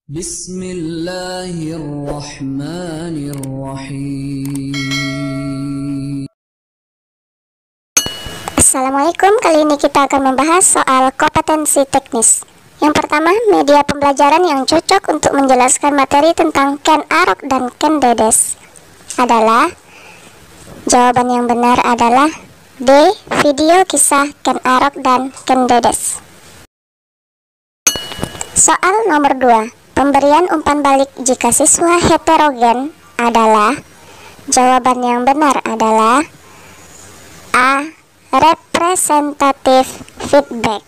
Bismillahirrahmanirrahim. Assalamualaikum, kali ini kita akan membahas soal kompetensi teknis. Yang pertama, media pembelajaran yang cocok untuk menjelaskan materi tentang Ken Arok dan Ken Dedes adalah, jawaban yang benar adalah D. Video kisah Ken Arok dan Ken Dedes. Soal nomor 2, pemberian umpan balik jika siswa heterogen adalah, jawaban yang benar adalah A. Representative feedback.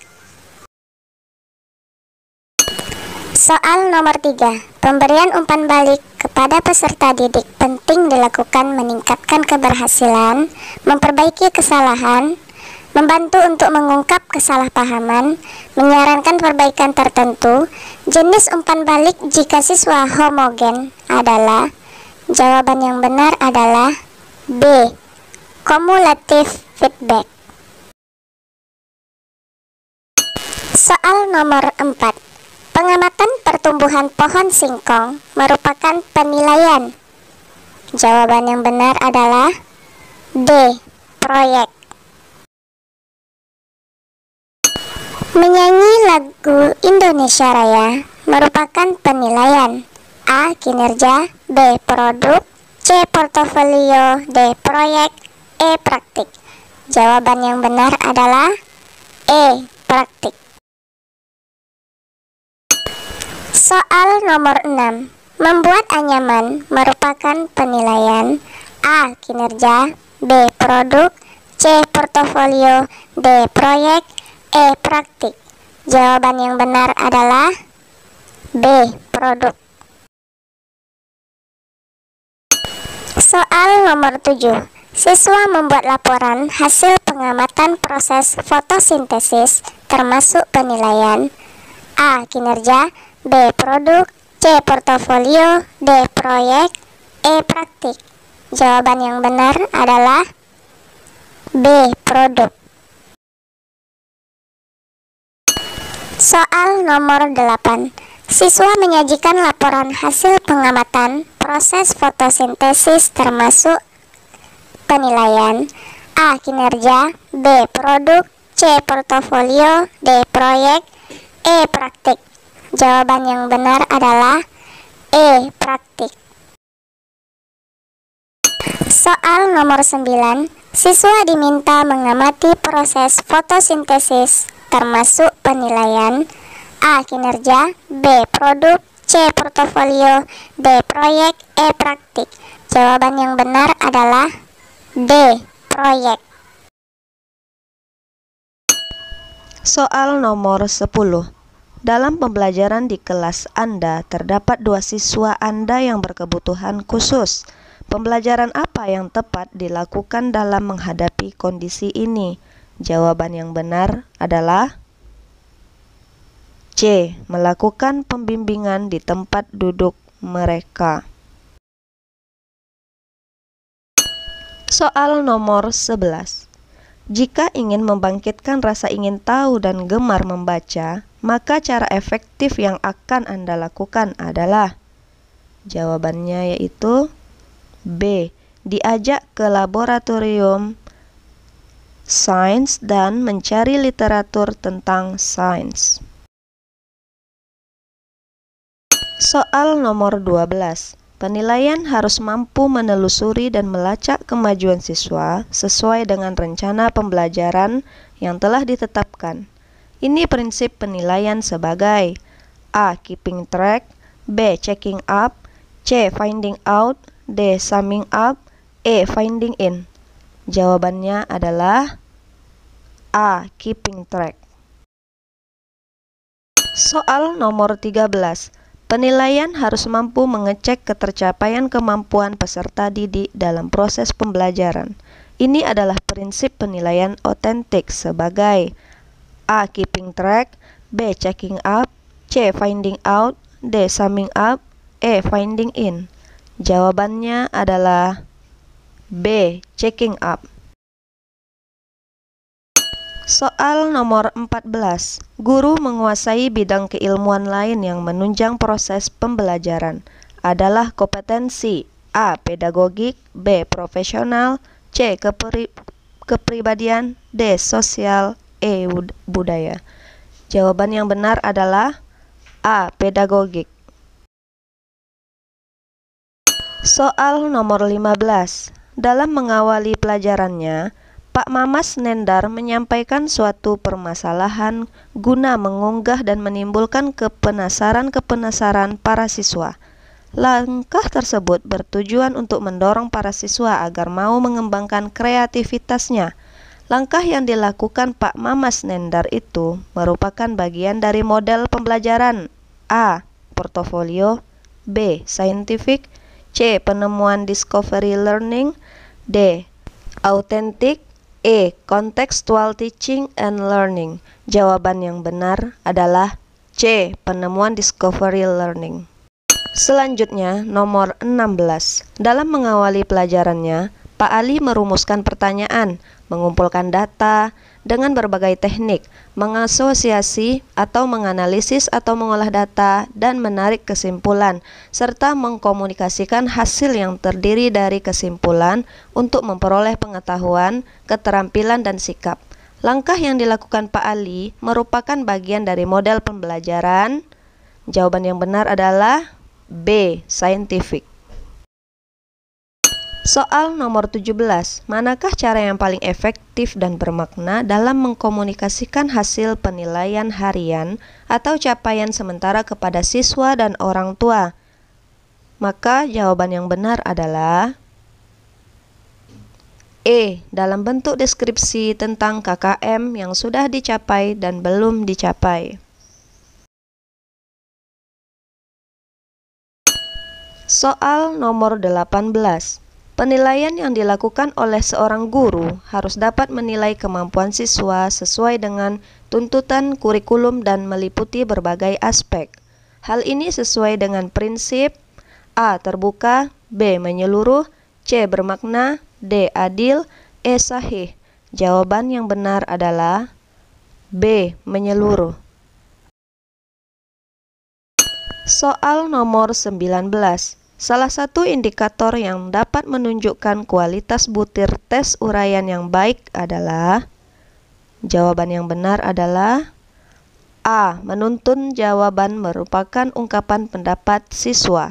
Soal nomor 3, pemberian umpan balik kepada peserta didik penting dilakukan meningkatkan keberhasilan, memperbaiki kesalahan, membantu untuk mengungkap kesalahpahaman, menyarankan perbaikan tertentu. Jenis umpan balik jika siswa homogen adalah, jawaban yang benar adalah B. Cumulative feedback. Soal nomor 4, pengamatan pertumbuhan pohon singkong merupakan penilaian. Jawaban yang benar adalah D. Proyek. Menyanyi lagu Indonesia Raya merupakan penilaian. A. Kinerja, B. Produk, C. Portofolio, D. Proyek, E. Praktik. Jawaban yang benar adalah E. Praktik. Soal nomor 6, membuat anyaman merupakan penilaian. A. Kinerja, B. Produk, C. Portofolio, D. Proyek, E. Praktik. Jawaban yang benar adalah B. Produk. Soal nomor 7, siswa membuat laporan hasil pengamatan proses fotosintesis termasuk penilaian. A. Kinerja, B. Produk, C. Portofolio, D. Proyek, E. Praktik. Jawaban yang benar adalah B. Produk. Soal nomor 8, siswa menyajikan laporan hasil pengamatan proses fotosintesis termasuk penilaian. A. Kinerja, B. Produk, C. Portofolio, D. Proyek, E. Praktik. Jawaban yang benar adalah E. Praktik. Soal nomor 9, siswa diminta mengamati proses fotosintesis termasuk penilaian. A. Kinerja, B. Produk, C. Portofolio, D. Proyek, E. Praktik. Jawaban yang benar adalah D. Proyek. Soal nomor 10. Dalam pembelajaran di kelas Anda terdapat 2 siswa Anda yang berkebutuhan khusus. Pembelajaran apa yang tepat dilakukan dalam menghadapi kondisi ini? Jawaban yang benar adalah C. Melakukan pembimbingan di tempat duduk mereka. Soal nomor 11. Jika ingin membangkitkan rasa ingin tahu dan gemar membaca, maka cara efektif yang akan Anda lakukan adalah, jawabannya yaitu B. Diajak ke laboratorium sains dan mencari literatur tentang sains. Soal nomor 12. Penilaian harus mampu menelusuri dan melacak kemajuan siswa sesuai dengan rencana pembelajaran yang telah ditetapkan. Ini prinsip penilaian sebagai A. Keeping track, B. Checking up, C. Finding out, D. Summing up, E. Finding in. Jawabannya adalah A. Keeping track. Soal nomor 13. Penilaian harus mampu mengecek ketercapaian kemampuan peserta didik dalam proses pembelajaran. Ini adalah prinsip penilaian otentik sebagai A. Keeping track, B. Checking up, C. Finding out, D. Summing up, E. Finding in. Jawabannya adalah B. Checking up. Soal nomor 14. Guru menguasai bidang keilmuan lain yang menunjang proses pembelajaran adalah kompetensi A. Pedagogik, B. Profesional, C. Kepribadian, D. Sosial, E. Budaya. Jawaban yang benar adalah A. Pedagogik. Soal nomor 15. Dalam mengawali pelajarannya, Pak Mamas Nendar menyampaikan suatu permasalahan guna mengunggah dan menimbulkan kepenasaran para siswa. Langkah tersebut bertujuan untuk mendorong para siswa agar mau mengembangkan kreativitasnya. Langkah yang dilakukan Pak Mamas Nendar itu merupakan bagian dari model pembelajaran A. Portofolio, B. Scientific, C. Penemuan discovery learning, D. Authentic, E. Contextual teaching and learning. Jawaban yang benar adalah C. Penemuan discovery learning. Selanjutnya, nomor 16. Dalam mengawali pelajarannya, Pak Ali merumuskan pertanyaan, mengumpulkan data dengan berbagai teknik, mengasosiasi atau menganalisis atau mengolah data, dan menarik kesimpulan, serta mengkomunikasikan hasil yang terdiri dari kesimpulan untuk memperoleh pengetahuan, keterampilan, dan sikap. Langkah yang dilakukan Pak Ali merupakan bagian dari model pembelajaran. Jawaban yang benar adalah B. Scientific. Soal nomor 17. Manakah cara yang paling efektif dan bermakna dalam mengkomunikasikan hasil penilaian harian atau capaian sementara kepada siswa dan orang tua? Maka jawaban yang benar adalah E. Dalam bentuk deskripsi tentang KKM yang sudah dicapai dan belum dicapai. Soal nomor 18. Penilaian yang dilakukan oleh seorang guru harus dapat menilai kemampuan siswa sesuai dengan tuntutan kurikulum dan meliputi berbagai aspek. Hal ini sesuai dengan prinsip A. Terbuka, B. Menyeluruh, C. Bermakna, D. Adil, E. Sahih. Jawaban yang benar adalah B. Menyeluruh. Soal nomor 19. Salah satu indikator yang dapat menunjukkan kualitas butir tes uraian yang baik adalah, jawaban yang benar adalah A. Menuntun jawaban merupakan ungkapan pendapat siswa.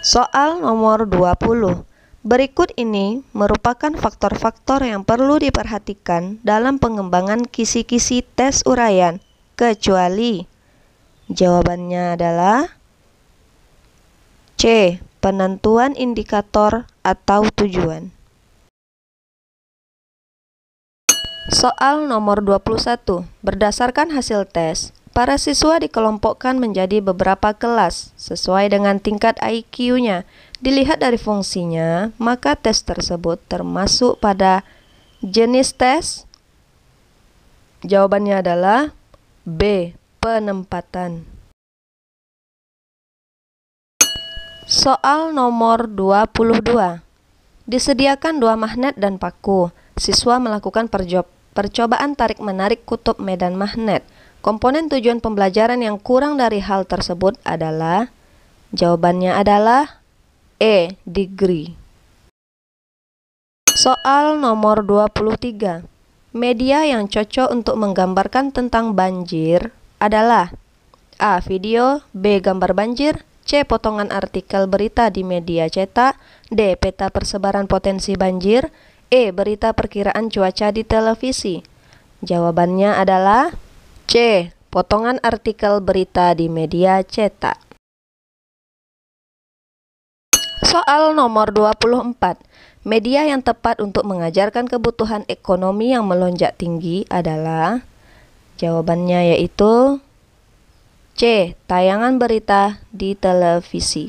Soal nomor 20. Berikut ini merupakan faktor-faktor yang perlu diperhatikan dalam pengembangan kisi-kisi tes uraian, kecuali. Jawabannya adalah C. Penentuan indikator atau tujuan. Soal nomor 21. Berdasarkan hasil tes, para siswa dikelompokkan menjadi beberapa kelas sesuai dengan tingkat IQ-nya. Dilihat dari fungsinya, maka tes tersebut termasuk pada jenis tes. Jawabannya adalah B. Penempatan. Soal nomor 22. Disediakan 2 magnet dan paku. Siswa melakukan percobaan tarik-menarik kutub medan magnet. Komponen tujuan pembelajaran yang kurang dari hal tersebut adalah, jawabannya adalah E. Degree. Soal nomor 23. Media yang cocok untuk menggambarkan tentang banjir adalah A. Video, B. Gambar banjir, C. Potongan artikel berita di media cetak, D. Peta persebaran potensi banjir, E. Berita perkiraan cuaca di televisi. Jawabannya adalah C. Potongan artikel berita di media cetak. Soal nomor 24. Media yang tepat untuk mengajarkan kebutuhan ekonomi yang melonjak tinggi adalah, jawabannya yaitu C. Tayangan berita di televisi.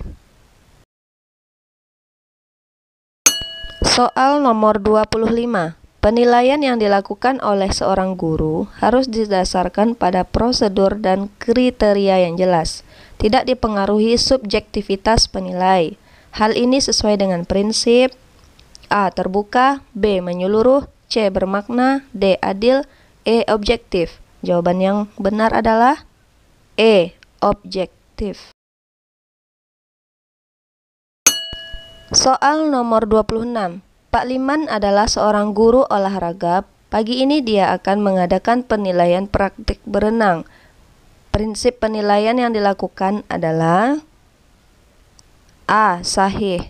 Soal nomor 25. Penilaian yang dilakukan oleh seorang guru harus didasarkan pada prosedur dan kriteria yang jelas, tidak dipengaruhi subjektivitas penilai. Hal ini sesuai dengan prinsip A. Terbuka, B. Menyeluruh, C. bermakna, D. adil, E. objektif. Jawaban yang benar adalah E. objektif. Soal nomor 26. Pak Liman adalah seorang guru olahraga. Pagi ini dia akan mengadakan penilaian praktik berenang. Prinsip penilaian yang dilakukan adalah A. sahih.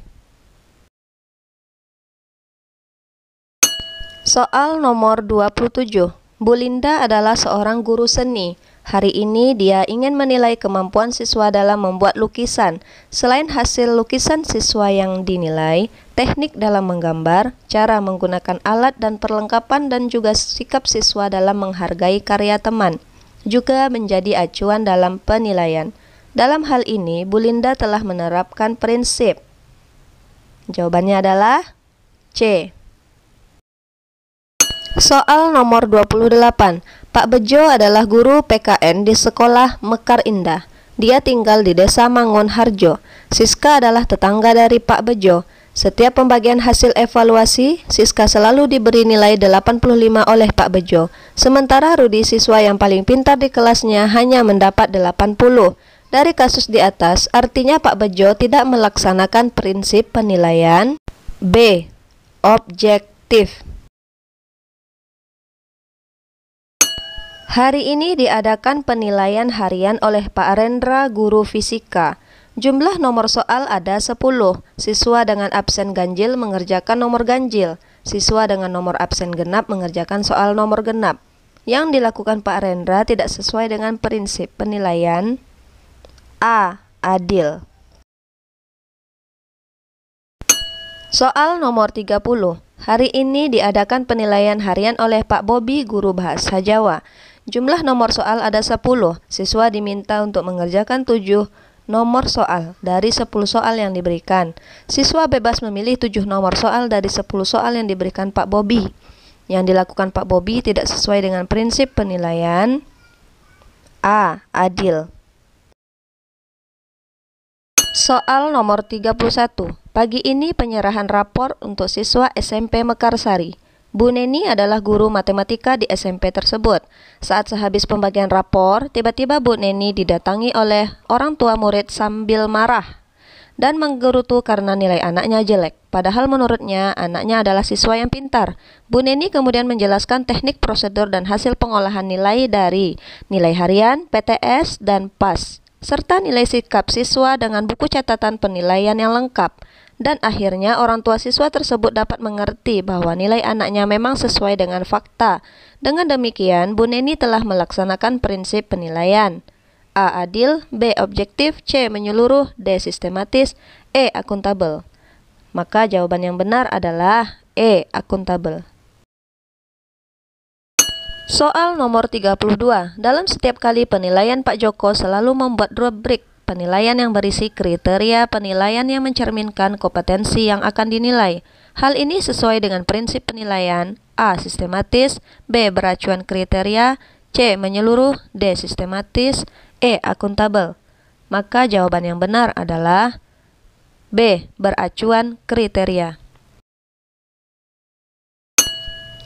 Soal nomor 27. Bu Linda adalah seorang guru seni. Hari ini dia ingin menilai kemampuan siswa dalam membuat lukisan. Selain hasil lukisan siswa yang dinilai, teknik dalam menggambar, cara menggunakan alat dan perlengkapan, dan juga sikap siswa dalam menghargai karya teman juga menjadi acuan dalam penilaian. Dalam hal ini, Bu Linda telah menerapkan prinsip. Jawabannya adalah C. Soal nomor 28. Pak Bejo adalah guru PKN di sekolah Mekar Indah. Dia tinggal di desa Mangun Harjo. Siska adalah tetangga dari Pak Bejo. Setiap pembagian hasil evaluasi, Siska selalu diberi nilai 85 oleh Pak Bejo. Sementara Rudi, siswa yang paling pintar di kelasnya, hanya mendapat 80. Dari kasus di atas, artinya Pak Bejo tidak melaksanakan prinsip penilaian. B. objektif. Hari ini diadakan penilaian harian oleh Pak Rendra, guru fisika. Jumlah nomor soal ada 10. Siswa dengan absen ganjil mengerjakan nomor ganjil. Siswa dengan nomor absen genap mengerjakan soal nomor genap. Yang dilakukan Pak Rendra tidak sesuai dengan prinsip penilaian. A. adil. Soal nomor 30. Hari ini diadakan penilaian harian oleh Pak Bobi, guru bahasa Jawa. Jumlah nomor soal ada 10. Siswa diminta untuk mengerjakan 7 nomor soal dari 10 soal yang diberikan. Siswa bebas memilih 7 nomor soal dari 10 soal yang diberikan Pak Bobi. Yang dilakukan Pak Bobi tidak sesuai dengan prinsip penilaian. A. adil. Soal nomor 31. Pagi ini penyerahan rapor untuk siswa SMP Mekarsari. Bu Neni adalah guru matematika di SMP tersebut. Saat sehabis pembagian rapor, tiba-tiba Bu Neni didatangi oleh orang tua murid sambil marah dan menggerutu karena nilai anaknya jelek. Padahal menurutnya anaknya adalah siswa yang pintar. Bu Neni kemudian menjelaskan teknik, prosedur, dan hasil pengolahan nilai dari nilai harian, PTS, dan PAS, serta nilai sikap siswa dengan buku catatan penilaian yang lengkap. Dan akhirnya orang tua siswa tersebut dapat mengerti bahwa nilai anaknya memang sesuai dengan fakta. Dengan demikian, Bu Neni telah melaksanakan prinsip penilaian. A. adil, B. objektif, C. menyeluruh, D. sistematis, E. akuntabel. Maka jawaban yang benar adalah E. akuntabel. Soal nomor 32. Dalam setiap kali penilaian, Pak Joko selalu membuat rubrik penilaian yang berisi kriteria penilaian yang mencerminkan kompetensi yang akan dinilai. Hal ini sesuai dengan prinsip penilaian. A. sistematis, B. beracuan kriteria, C. menyeluruh, D. sistematis, E. akuntabel. Maka jawaban yang benar adalah B. beracuan kriteria.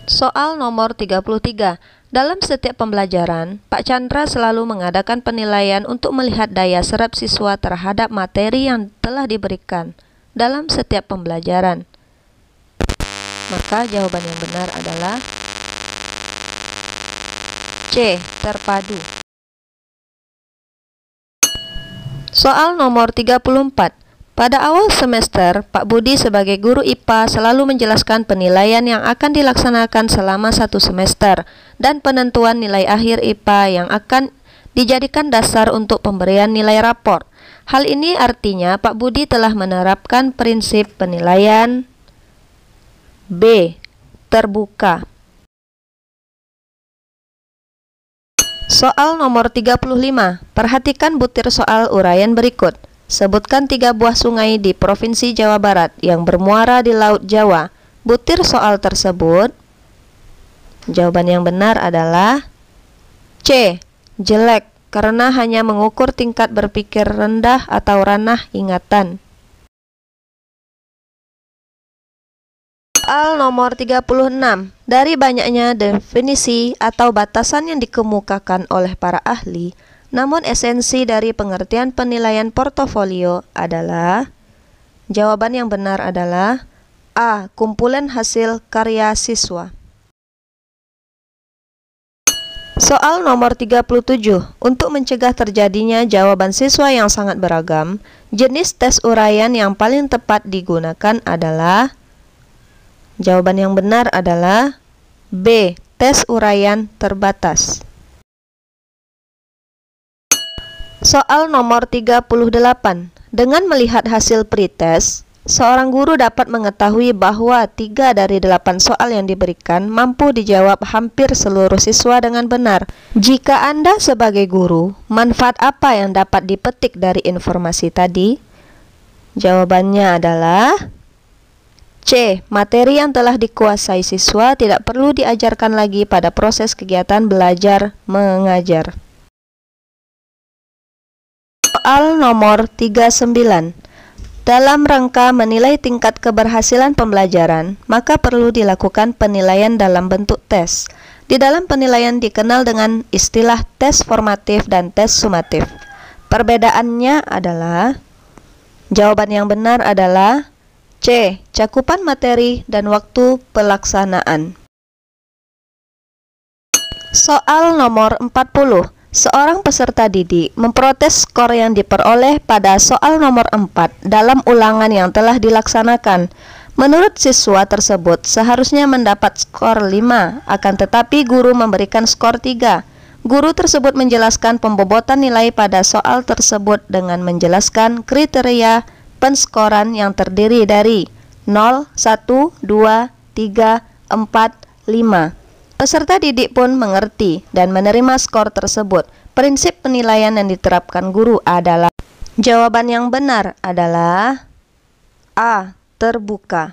Soal nomor 33. Dalam setiap pembelajaran, Pak Chandra selalu mengadakan penilaian untuk melihat daya serap siswa terhadap materi yang telah diberikan dalam setiap pembelajaran. Maka jawaban yang benar adalah C. terpadu. Soal nomor 34. Pada awal semester, Pak Budi sebagai guru IPA selalu menjelaskan penilaian yang akan dilaksanakan selama 1 semester dan penentuan nilai akhir IPA yang akan dijadikan dasar untuk pemberian nilai rapor. Hal ini artinya Pak Budi telah menerapkan prinsip penilaian. B. terbuka. Soal nomor 35. Perhatikan butir soal uraian berikut. Sebutkan 3 buah sungai di Provinsi Jawa Barat yang bermuara di Laut Jawa. Butir soal tersebut. Jawaban yang benar adalah C. jelek, karena hanya mengukur tingkat berpikir rendah atau ranah ingatan. Soal nomor 36. Dari banyaknya definisi atau batasan yang dikemukakan oleh para ahli, namun esensi dari pengertian penilaian portofolio adalah, jawaban yang benar adalah A. Kumpulan hasil karya siswa. Soal nomor 37. Untuk mencegah terjadinya jawaban siswa yang sangat beragam, jenis tes uraian yang paling tepat digunakan adalah, jawaban yang benar adalah B. Tes uraian terbatas. Soal nomor 38. Dengan melihat hasil pretest, seorang guru dapat mengetahui bahwa 3 dari 8 soal yang diberikan mampu dijawab hampir seluruh siswa dengan benar. Jika Anda sebagai guru, manfaat apa yang dapat dipetik dari informasi tadi? Jawabannya adalah C. Materi yang telah dikuasai siswa tidak perlu diajarkan lagi pada proses kegiatan belajar mengajar. Soal nomor 39. Dalam rangka menilai tingkat keberhasilan pembelajaran, maka perlu dilakukan penilaian dalam bentuk tes. Di dalam penilaian dikenal dengan istilah tes formatif dan tes sumatif. Perbedaannya adalah, jawaban yang benar adalah C. Cakupan materi dan waktu pelaksanaan. Soal nomor 40. Seorang peserta didik memprotes skor yang diperoleh pada soal nomor 4 dalam ulangan yang telah dilaksanakan. Menurut siswa tersebut seharusnya mendapat skor 5, akan tetapi guru memberikan skor 3. Guru tersebut menjelaskan pembobotan nilai pada soal tersebut dengan menjelaskan kriteria penskoran yang terdiri dari 0, 1, 2, 3, 4, 5. Peserta didik pun mengerti dan menerima skor tersebut. Prinsip penilaian yang diterapkan guru adalah, jawaban yang benar adalah A. Terbuka.